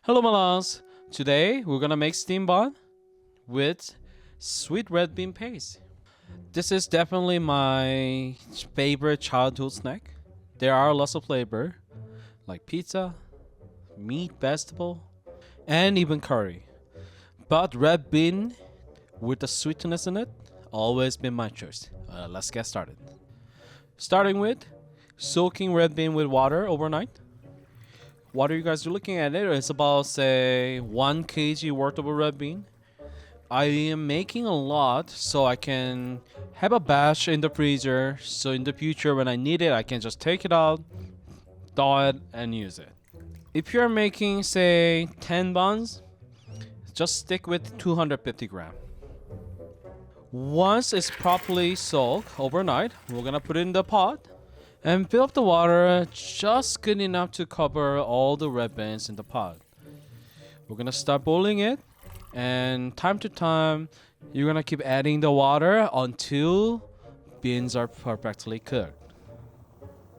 Hello, Malans. Today we're gonna make steam bun with sweet red bean paste. This is definitely my favorite childhood snack. There are lots of flavor like pizza, meat, vegetable, and even curry. But red bean with the sweetness in it always been my choice. Let's get started. Starting with soaking red bean with water overnight. What are you guys looking at it? It's about say 1 kg worth of a red bean. I am making a lot so I can have a batch in the freezer so in the future when I need it I can just take it out, thaw it and use it. If you're making say 10 buns, just stick with 250 gram. Once it's properly soaked overnight, we're gonna put it in the pot and fill up the water just good enough to cover all the red beans in the pot. We're gonna start boiling it, and time to time you're gonna keep adding the water until beans are perfectly cooked.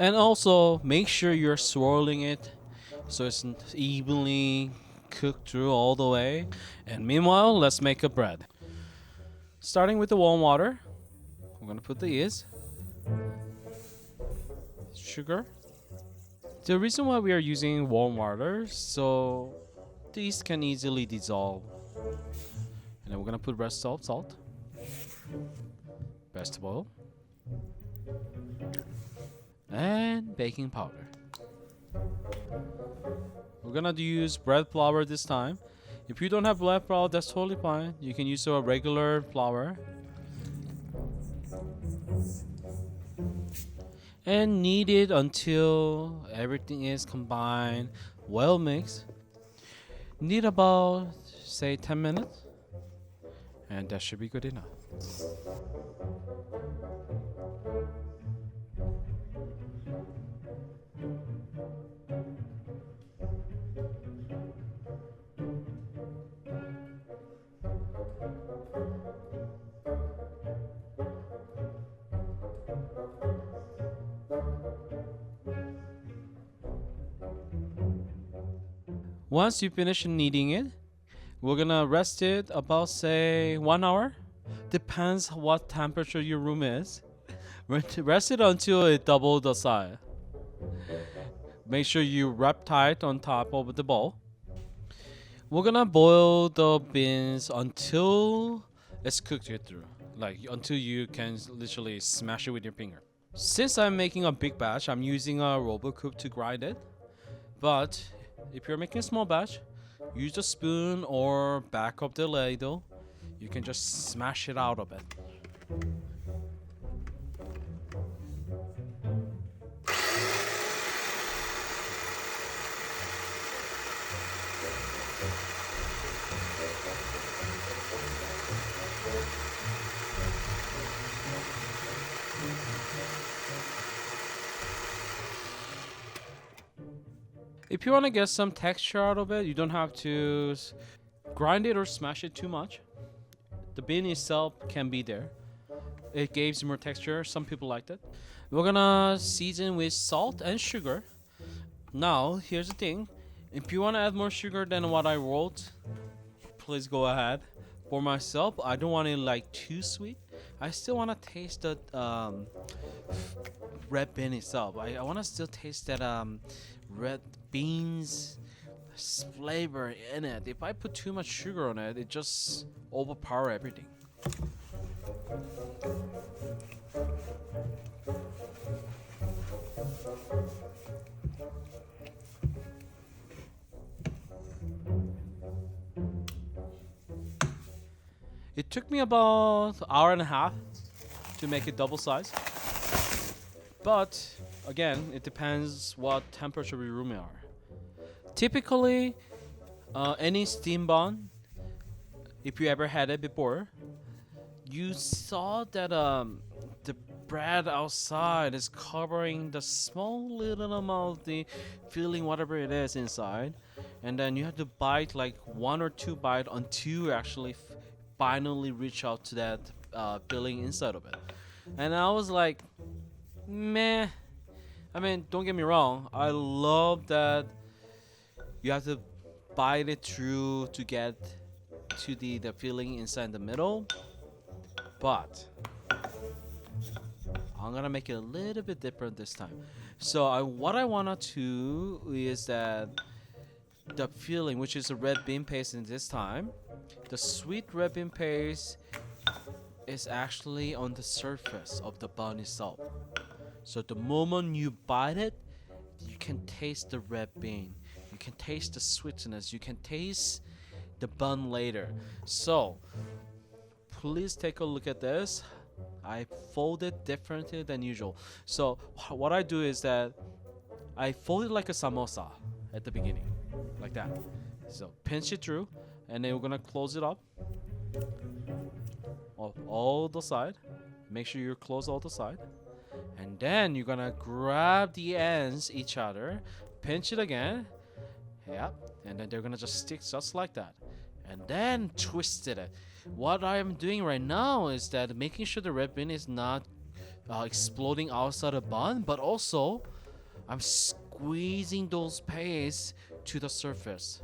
And also make sure you're swirling it so it's evenly cooked through all the way. And meanwhile, let's make a bread. Starting with the warm water, we're gonna put the yeast, sugar. The reason why we are using warm water so these can easily dissolve. And then we're gonna put red salt, vegetable, and baking powder. We're gonna use bread flour this time. If you don't have bread flour, that's totally fine. You can use a regular flour. And knead it until everything is combined, well mixed. Knead about say 10 minutes and that should be good enough. Once you finish kneading it, we're gonna rest it about say 1 hour. Depends what temperature your room is. Rest it until it double the size. Make sure you wrap tight on top of the bowl. We're gonna boil the beans until it's cooked through. Like until you can literally smash it with your finger. Since I'm making a big batch, I'm using a RoboCube to grind it. But if you're making a small batch, use a spoon or back of the ladle. You can just smash it out of it. If you want to get some texture out of it, you don't have to grind it or smash it too much. The bean itself can be there. It gives more texture. Some people like that. We're gonna season with salt and sugar. Now, here's the thing. If you want to add more sugar than what I wrote, please go ahead. For myself, I don't want it like too sweet. I still want to taste the red bean itself. I want to still taste that red beans flavor in it. If I put too much sugar on it, it just overpower everything. It took me about an hour and a half to make it double size. But again, it depends what temperature your room are. Typically, any steam bun, if you ever had it before, you saw that the bread outside is covering the small little amount of the filling, whatever it is inside, and then you have to bite like 1 or 2 bites until you actually finally reach out to that filling inside of it. And I was like, meh. I mean, don't get me wrong. I love that you have to bite it through to get to the filling inside the middle. But I'm gonna make it a little bit different this time. So what I wanna do is that the filling, which is a red bean paste in this time, the sweet red bean paste is actually on the surface of the bun itself. So the moment you bite it, you can taste the red bean. You can taste the sweetness. You can taste the bun later. So please take a look at this. I fold it differently than usual. So what I do is that I fold it like a samosa at the beginning, like that. So pinch it through, and then we're gonna close it up of all the side. Make sure you close all the side, and then you're gonna grab the ends each other, pinch it again. Yep, and then they're gonna just stick just like that, and then twist it. What I am doing right now is that making sure the red bean is not exploding outside the bun, but also I'm squeezing those pastes to the surface.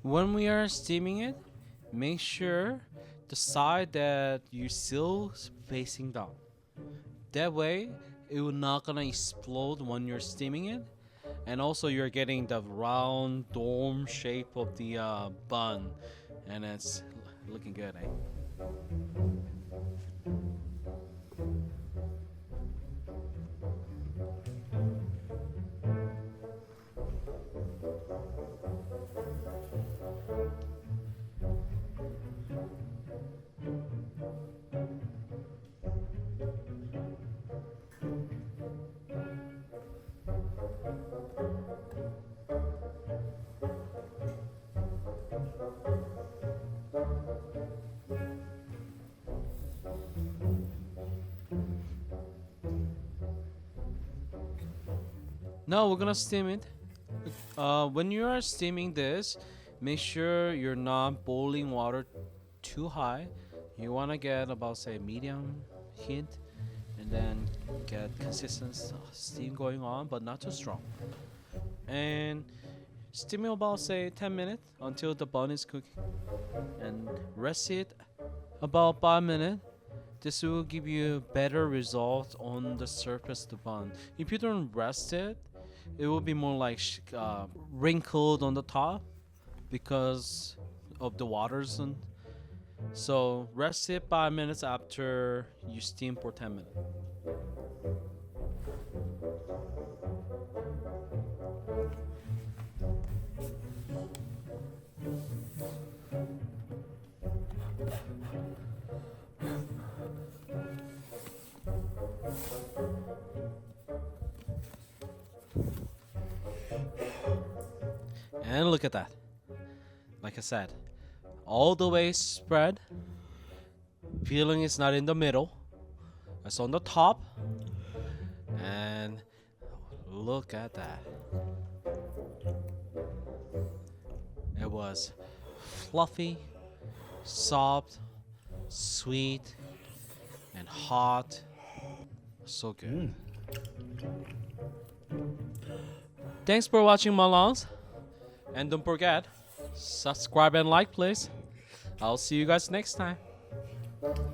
When we are steaming it, make sure the side that you still facing down. That way, it will not gonna explode when you're steaming it, and also you're getting the round dome shape of the bun, and it's looking good, eh? Now we're gonna steam it. When you are steaming this, make sure you're not boiling water too high. You wanna get about say medium heat, and then get consistent steam going on, but not too strong. And steam it about say 10 minutes until the bun is cooking, and rest it about 5 minutes. This will give you better results on the surface of the bun. If you don't rest it, it will be more like wrinkled on the top because of the waters. And so rest it 5 minutes after you steam for 10 minutes. And look at that. Like I said, all the way spread. Filling is not in the middle. It's on the top. And look at that. It was fluffy, soft, sweet, and hot. So good. Thanks for watching, my longs. And don't forget, subscribe and like, please. I'll see you guys next time.